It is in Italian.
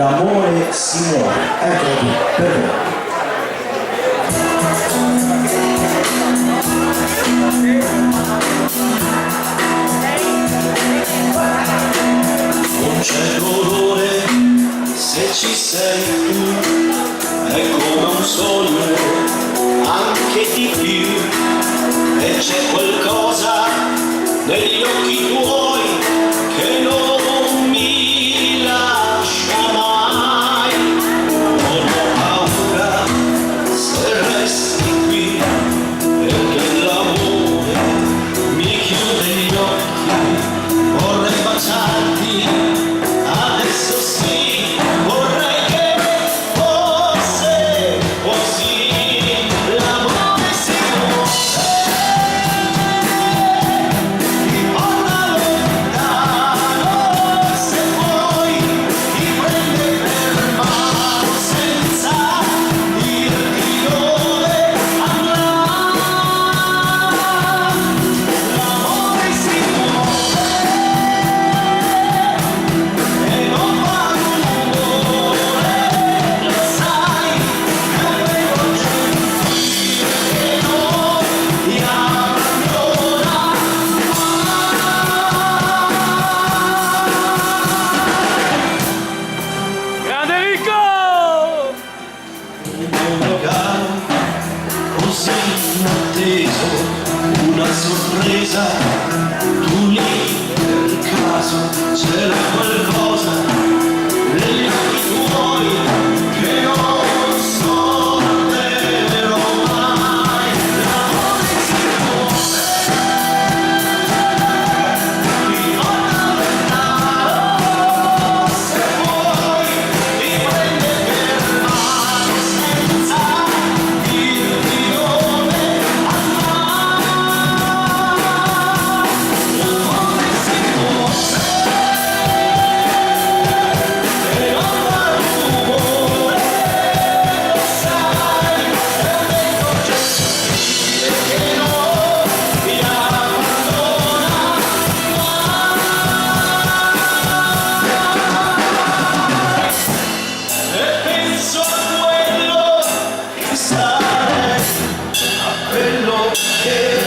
L'amore si muore. Eccolo qui, per voi. Non c'è dolore se ci sei tu, è come un sogno, anche di più, e c'è qualcosa negli occhi tuoi che non mi lascia mai. Non ho paura se resti qui, perché l'amore mi chiude gli occhi. Vorrei baciarti, adesso sì, vorrei che fosse così. L'amore si muove, ti porta lontano, se vuoi ti prende per mano senza dirti dove andrà. L'amore si muove e non fa rumore, lo sai, avevo sentito che non ti abbandona mai. Grande Ricco! Un regalo così inatteso, una sorpresa, tu lì per caso, c'era qualcosa negli occhi tuoi che non scorderò mai. L'amore si muove, ti porta lontano, se vuoi ti prende per mano senza dirti dove andrà. L'amore si muove e non fa rumore, lo sai, avevo già sentito che non ti abbandona mai. E penso a quello che sarei, a quello che